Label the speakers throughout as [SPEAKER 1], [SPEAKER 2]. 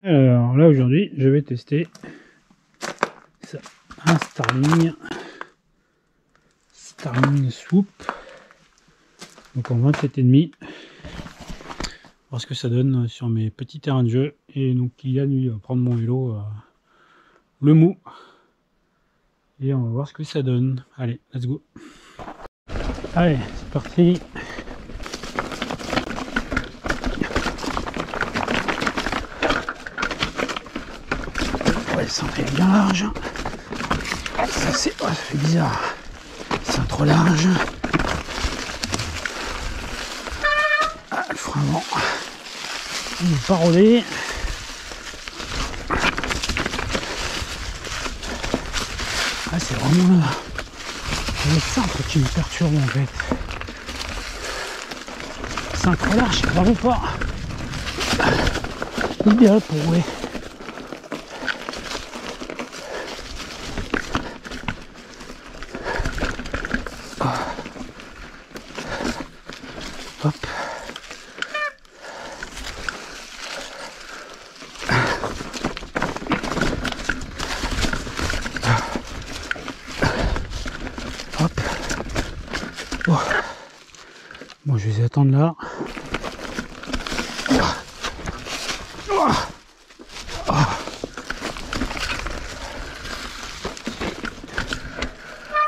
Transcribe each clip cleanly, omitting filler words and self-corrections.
[SPEAKER 1] Alors là aujourd'hui je vais tester ça, un Starling Swoop, donc en 27,5, voir ce que ça donne sur mes petits terrains de jeu. Et donc Kylian lui va prendre mon vélo le mou et on va voir ce que ça donne. Allez, let's go. Allez, c'est parti. Ouais, ça en fait bien large. Ça c'est, oh, ça fait bizarre. C'est trop large. Ah, le frein avant. Il est pas rodé. Ah, c'est vraiment là. C'est ça en fait qui me perturbe en fait. C'est un trop large, c'est vraiment pas idéal pour rouler. Hop. Hop. Oh. Bon, je vais les attendre là.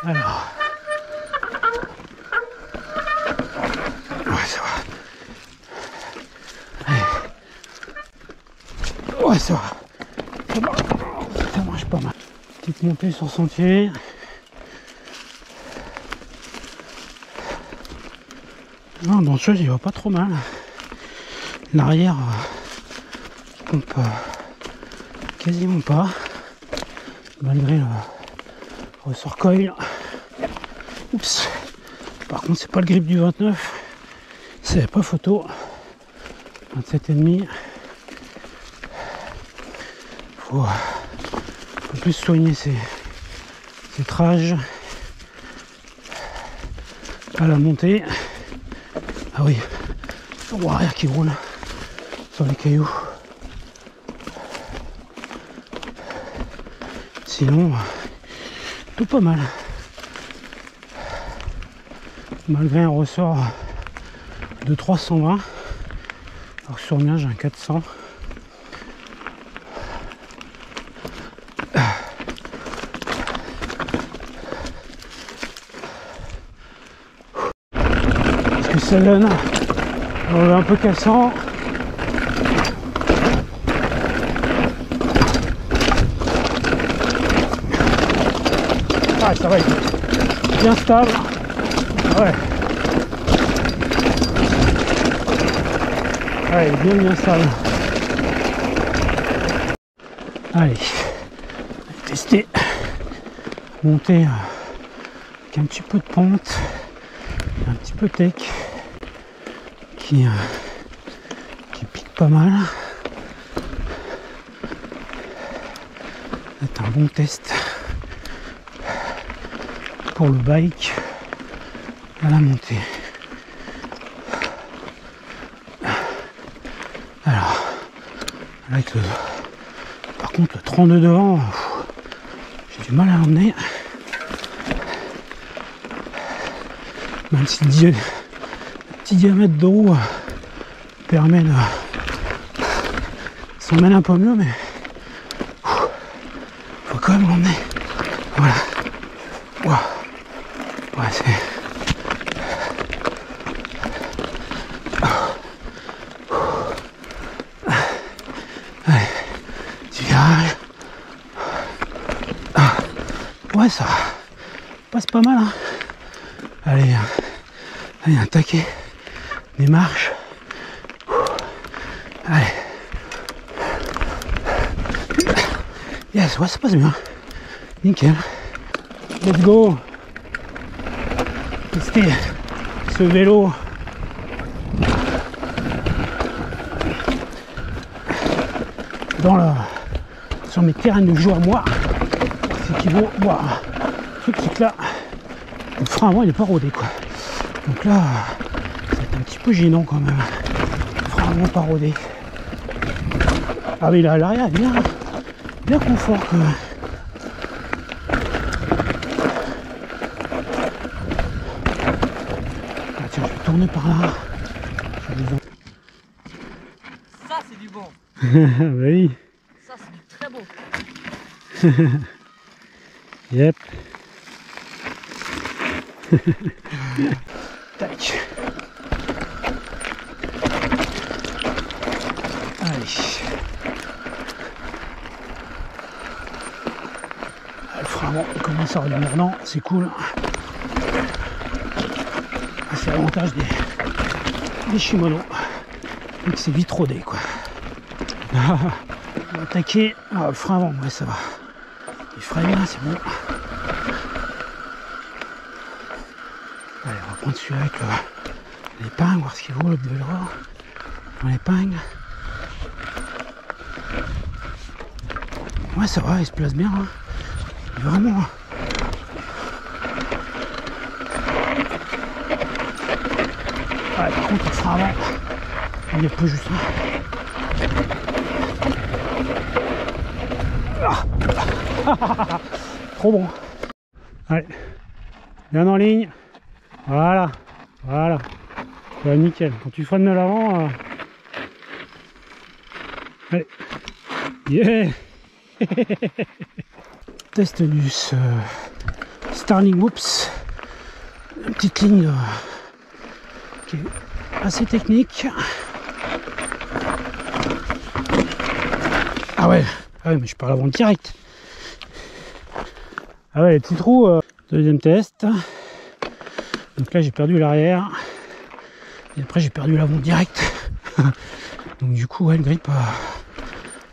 [SPEAKER 1] Alors. Ouais, ça va. Allez. Ouais, ça va. Ça marche pas mal. Petite montée sur sentier. Non, dans le chose, il va pas trop mal. L'arrière pompe quasiment pas, malgré le ressort coil. Oups. Par contre, c'est pas le grip du 29. C'est pas photo. 27,5. Faut plus soigner ses trages à la montée. Ah oui, le roue arrière qui roule sur les cailloux. Sinon, tout pas mal. Malgré un ressort de 320, alors que sur le mien j'ai un 400. Qu'est-ce que ça donne? On est un peu cassant. Ah, ça va, il est bien stable. Ouais. Ouais, il est bien stable. Allez, on va tester. Monter avec un petit peu de pente, un petit peu tech, qui pique pas mal. C'est un bon test pour le bike à la montée. Alors, avec le, par contre le 32 devant, j'ai du mal à l'emmener. Même si le petit diamètre de roue permet de s'emmèner un peu mieux, mais faut quand même l'emmener. Voilà. Wow. Ouais, c'est... Allez, petit virage. Ouais, ça passe pas mal, hein. Allez, un taquet, des marches. Allez. Yes, ouais, ça passe bien. Nickel. Let's go. Tester ce vélo. Sur mes terrains de jeu à moi. Ce qui vaut. Wow. Le truc c'est que là, le frein avant il est pas rodé quoi. Donc là, c'est un petit peu gênant quand même. Le frein avant pas rodé. Ah mais là, l'arrière est bien confort quand même. Ah tiens, je vais tourner par là.
[SPEAKER 2] Ça c'est du bon.
[SPEAKER 1] Bah oui.
[SPEAKER 2] Ça c'est du très bon.
[SPEAKER 1] Yep. Tac. Allez. Le frein avant commence à redevenir lent, c'est cool. C'est l'avantage des Shimano. Donc c'est vite rodé quoi. On va attaquer. Ah, le frein avant, ouais ça va. Il freine bien, c'est bon. Allez, on va prendre celui-là avec l'épingle, voir ce qu'il vaut le vélo. Dans l'épingle. Ouais ça va, il se place bien. Hein. Vraiment. Ouais, par contre le frein avant, il est peu juste là. Trop bon. Allez, bien en ligne. Voilà, voilà. Ouais, nickel. Quand tu freines de l'avant, allez. Yeah. Test du Starling Whoops. Une petite ligne qui est assez technique. Ah ouais, mais je parle avant le direct. Ah ouais, les petits trous. Deuxième test. Donc là j'ai perdu l'arrière. Et après j'ai perdu l'avant direct. Donc du coup ouais, le grip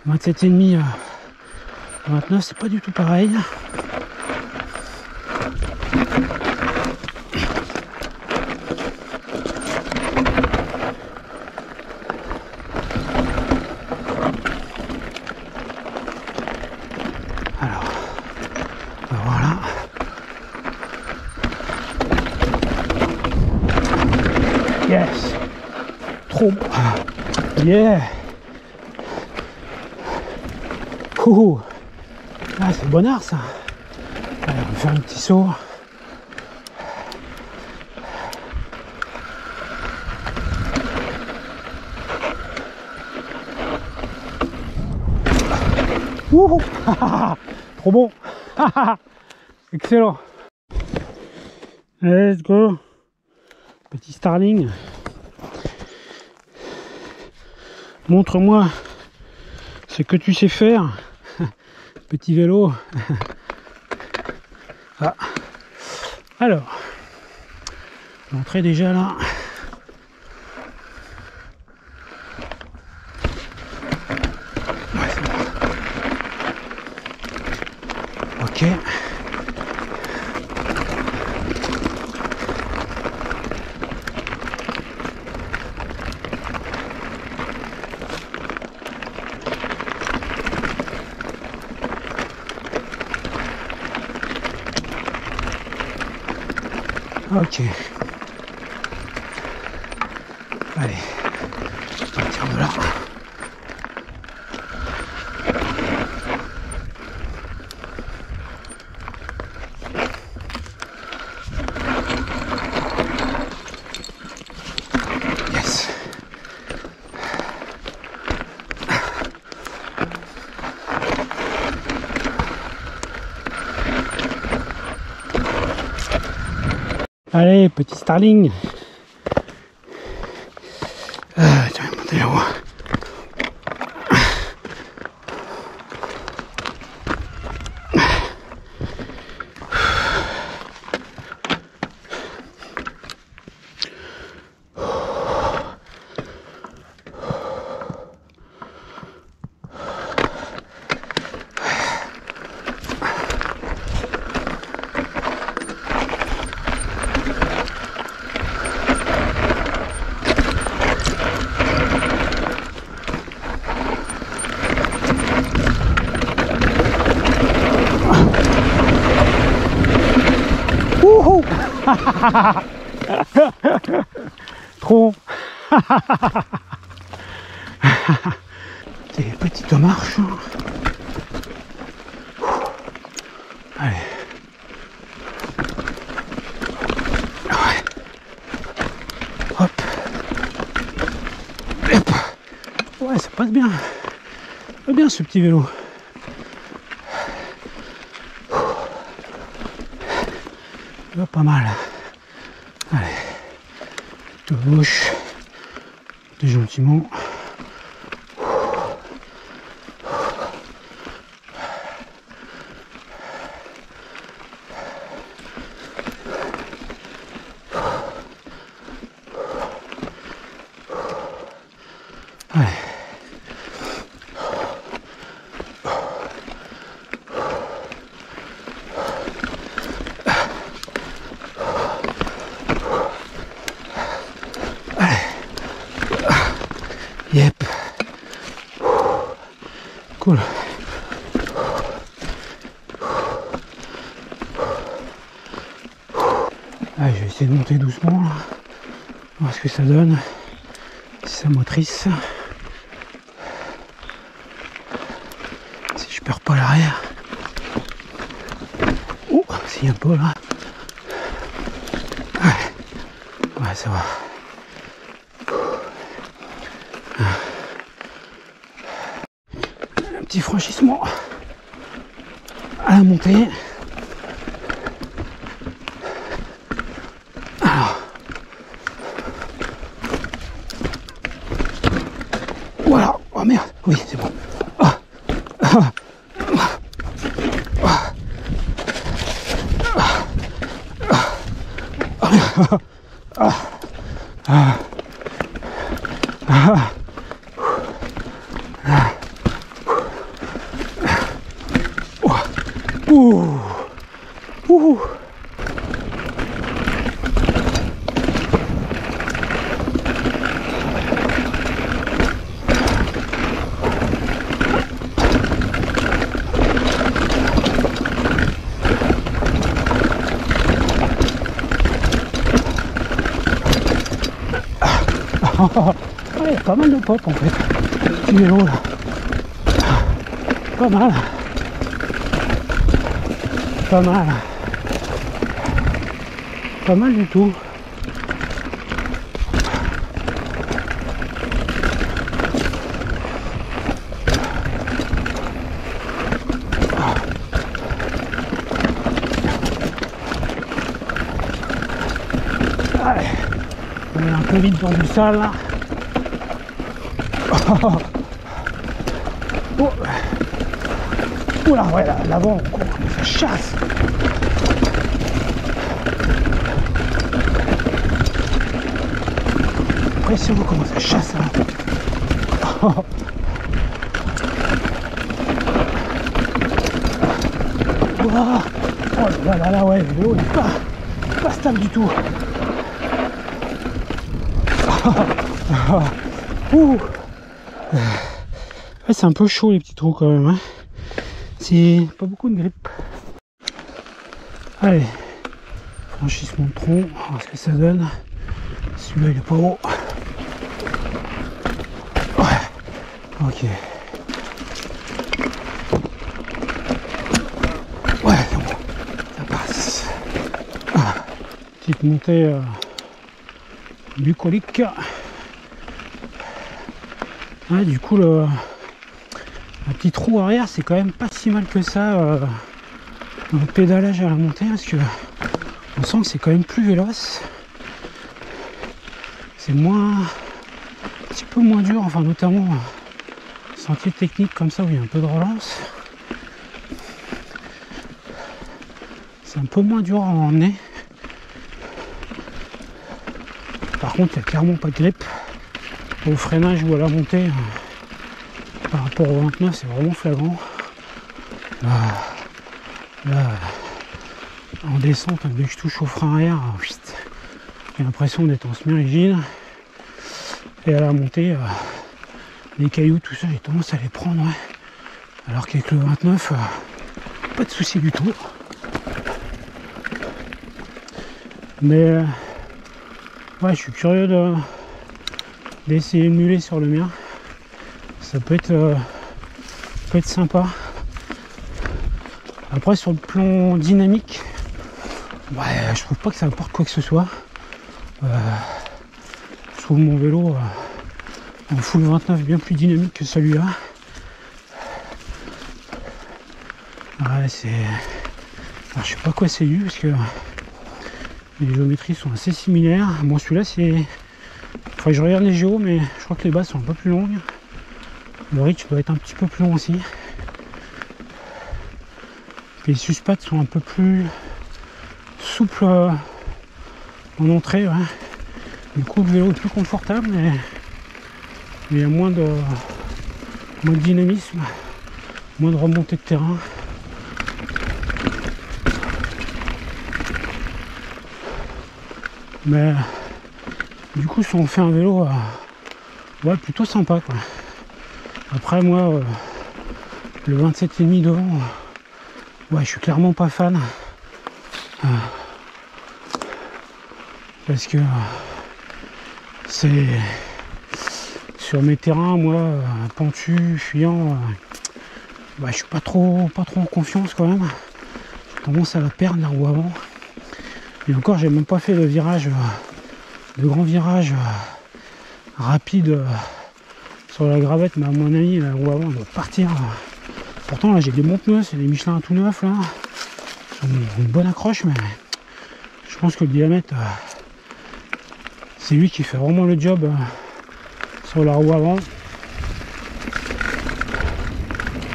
[SPEAKER 1] 27,5 29 c'est pas du tout pareil. Alors voilà. Yes. Trop bon. Yeah. Ouh. Ah, c'est bonnard ça. Allez, on va faire un petit saut. Ouh. Trop bon. Excellent. Let's go. Petit Starling. Montre-moi ce que tu sais faire. Petit vélo. Ah. Alors, l'entrée déjà là. Ouais, c'est bon. Ok. Ok. Allez, on va partir de là. Yes. Allez, petit Starling. Tu vas monter là-haut. Trop. petite marche. Allez. Ouais. Hop. Hop. Ouais, ça passe bien. Ça passe bien ce petit vélo. Pas mal. Allez. De gauche. De gentiment. Allez. Yep. Cool. Allez, je vais essayer de monter doucement là. Voir ce que ça donne. Si ça motrice. Si je perds pas l'arrière. Oh, s'il y a un peu là. Ouais, ça va. Un petit franchissement à la montée. Alors, voilà. Oh merde, oui, c'est bon. Ah. Ah. Ah. Ah. Ah. Ah. Ouh. Ouh. Ouais, pas mal de pop en fait. Petit vélo là. Pas mal. Pas mal. Pas mal du tout. Allez. On est un peu vite dans du sale là. Oh. Oula, ouais, l'avant, ça chasse. Impressionnant comment ça chasse là. Oh. Ouah. Oh là, ouais, le vélo n'est pas stable du tout. Ouh. Ouais, c'est un peu chaud les petits trous quand même. Hein. C'est pas beaucoup de grippe. Allez, franchissement de tronc, on va voir ce que ça donne. Celui-là il est pas haut. Ouais, ok. Ouais, c'est bon, ça passe. Ah. Petite montée bucolique. Ouais, du coup, le petit trou arrière, c'est quand même pas si mal que ça dans le pédalage à la montée, parce que on sent que c'est quand même plus véloce. C'est un petit peu moins dur, enfin notamment sentier technique comme ça où il y a un peu de relance. C'est un peu moins dur à emmener. Par contre, il n'y a clairement pas de grippe. Au freinage ou à la montée, par rapport au 29, c'est vraiment flagrant. Là, en descente, dès que je touche au frein arrière, j'ai l'impression d'être en semi-rigide. Et à la montée, les cailloux, tout ça, j'ai tendance à les prendre. Ouais. Alors qu'avec le 29, pas de souci du tout. Mais ouais, je suis curieux d'essayer de muler sur le mien. Ça peut être peut être sympa. Après sur le plan dynamique, ouais, je trouve pas que ça apporte quoi que ce soit. Je trouve mon vélo en full 29 bien plus dynamique que celui-là. Ouais, c'est... Alors, je sais pas quoi c'est dû parce que les géométries sont assez similaires. Bon, celui-là c'est... Faudrait que je regarde les géos, mais je crois que les bases sont un peu plus longues. Le reach doit être un petit peu plus long aussi. Les suspattes sont un peu plus souples en entrée. Ouais. Du coup, le vélo est plus confortable, mais il y a moins de dynamisme, moins de remontée de terrain. Mais du coup, ça en fait un vélo ouais, plutôt sympa, quoi. Après, moi, le 27,5 devant, ouais, je suis clairement pas fan. Parce que c'est sur mes terrains, moi, pentus, fuyant, bah, je suis pas trop en confiance quand même. J'ai tendance à la perdre la roue avant. Et encore, j'ai même pas fait le virage, le grand virage rapide sur la gravette, mais à mon avis, la roue avant doit partir. Pourtant, là, j'ai des bons pneus, c'est des Michelin tout neufs là. Ils ont une bonne accroche, mais je pense que le diamètre, c'est lui qui fait vraiment le job sur la roue avant.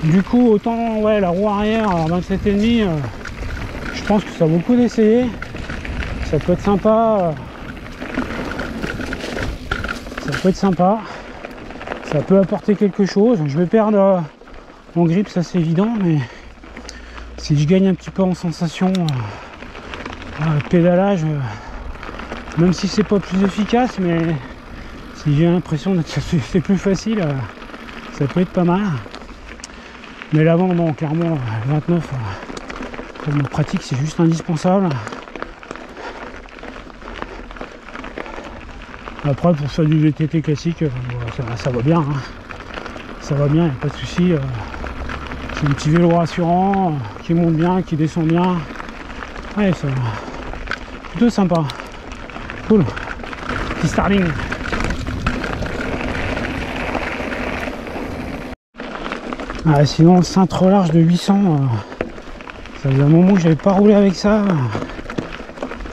[SPEAKER 1] Du coup, autant ouais, la roue arrière à 27,5, je pense que ça vaut le coup d'essayer. Ça peut être sympa. Ça peut être sympa. Ça peut apporter quelque chose. Je vais perdre en grip, ça c'est évident, mais si je gagne un petit peu en sensation, pédalage, même si c'est pas plus efficace, mais si j'ai l'impression que c'est plus facile, ça peut être pas mal. Mais l'avant, non, clairement, 29, pour ma pratique, c'est juste indispensable. Après, pour faire du VTT classique, ça va bien. Hein. Ça va bien, il n'y a pas de souci. C'est un petit vélo rassurant, qui monte bien, qui descend bien. Ouais, c'est plutôt sympa. Cool. Petit Starling. Ah, sinon, le cintre large de 800, ça faisait un moment que j'avais pas roulé avec ça.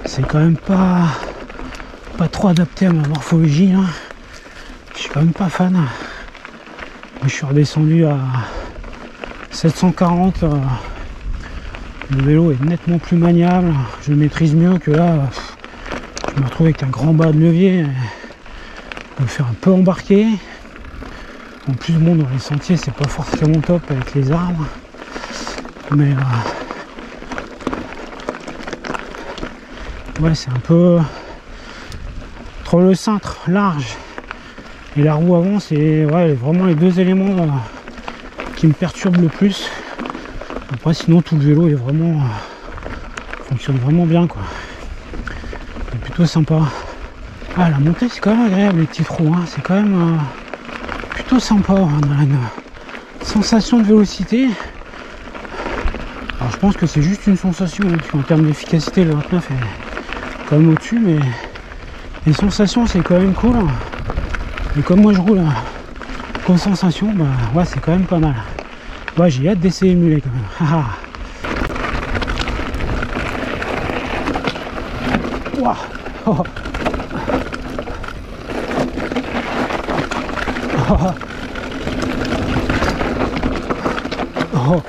[SPEAKER 1] C'est quand même pas trop adapté à ma morphologie. Hein. Je suis quand même pas fan. Je suis redescendu à 740. Le vélo est nettement plus maniable. Je le maîtrise mieux que là. Je me retrouve avec un grand bas de levier. Je me fais un peu embarquer. En plus, bon, dans les sentiers, c'est pas forcément top avec les arbres. Mais ouais, c'est un peu entre le cintre large et la roue avant, c'est ouais, vraiment les deux éléments qui me perturbent le plus. Après, sinon, tout le vélo est vraiment fonctionne vraiment bien, quoi. C'est plutôt sympa. Ah, la montée, c'est quand même agréable, les petits trous. Hein. C'est quand même plutôt sympa. On a une sensation de vélocité. Alors, je pense que c'est juste une sensation, hein, parce qu'en termes d'efficacité, le 29 est quand même au-dessus, mais les sensations, c'est quand même cool. Et comme moi, je roule comme sensation, bah ouais, c'est quand même pas mal. Ouais, j'ai hâte d'essayer le mulet quand même. Wow. Oh. Oh. Oh.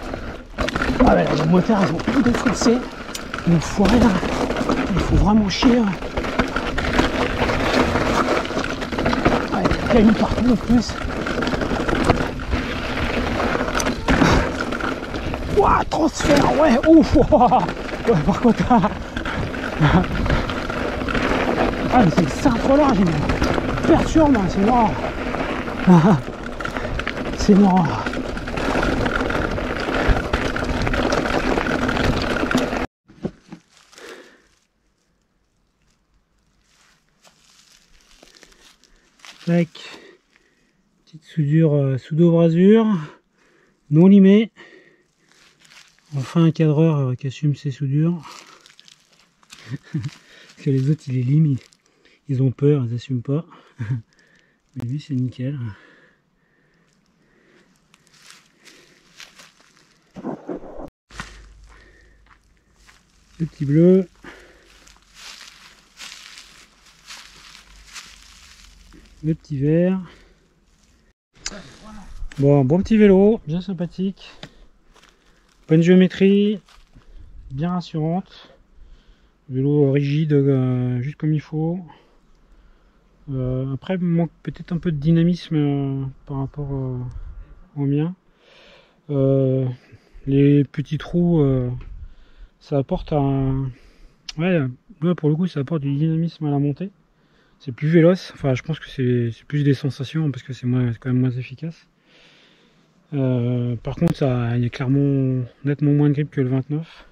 [SPEAKER 1] Ah ouais, les moteurs, ils ont tout défoncé. Ils ont foiré là. Il faut vraiment chier. Ouais, il y a une partout en plus. Ouah, transfert, ouais, ouf. Ouais, par contre. Ah, mais c'est le cintre large, il me perturbe, c'est noir. C'est noir. Tac. Petite soudure, pseudo-brasure. non limé. Enfin un cadreur qui assume ses soudures. Parce que les autres ils les liment, ils ont peur, ils n'assument pas. Mais lui c'est nickel. Le petit bleu. Le petit vert. Bon, bon petit vélo, bien sympathique. Bonne géométrie, bien rassurante. Vélo rigide, juste comme il faut. Après, il me manque peut-être un peu de dynamisme par rapport au mien. Les petits trous, ça apporte un... Ouais, là, pour le coup, ça apporte du dynamisme à la montée. C'est plus véloce, enfin je pense que c'est plus des sensations parce que c'est quand même moins efficace. Par contre, il y a clairement nettement moins de grip que le 29.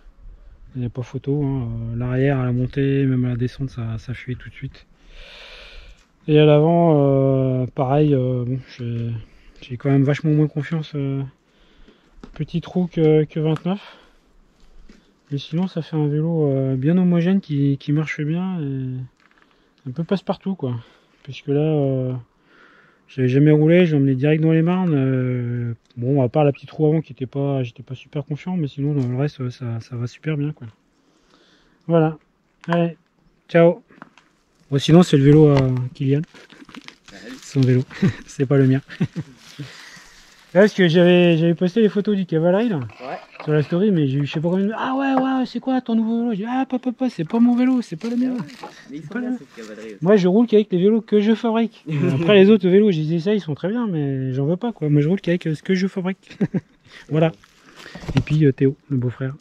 [SPEAKER 1] Il n'y a pas photo, hein. L'arrière à la montée, même à la descente, ça fuit tout de suite. Et à l'avant, pareil, bon, j'ai quand même vachement moins confiance. Petit trou que 29. Mais sinon, ça fait un vélo bien homogène qui marche bien et un peu passe-partout, quoi. Puisque là, j'avais jamais roulé, j'ai emmené direct dans les marnes. Bon, à part la petite roue avant qui était pas, j'étais pas super confiant, mais sinon dans le reste ça va super bien, quoi. Voilà. Allez, ciao. Bon, sinon c'est le vélo à Kylian. Son vélo, c'est pas le mien. Parce que j'avais posté les photos du cavalerie là,
[SPEAKER 2] Ouais.
[SPEAKER 1] sur la story, mais j'ai eu je sais pas combien de... Ah ouais, c'est quoi ton nouveau vélo? J'ai dit ah papa, c'est pas mon vélo, c'est pas le mien.
[SPEAKER 2] Mais ils sont
[SPEAKER 1] Pas
[SPEAKER 2] bien
[SPEAKER 1] le-
[SPEAKER 2] cette cavalerie aussi.
[SPEAKER 1] Moi je roule qu'avec les vélos que je fabrique. Après les autres vélos, je les essaye, ils sont très bien, mais j'en veux pas, quoi. Moi je roule qu'avec ce que je fabrique. Voilà. Et puis Théo, le beau-frère.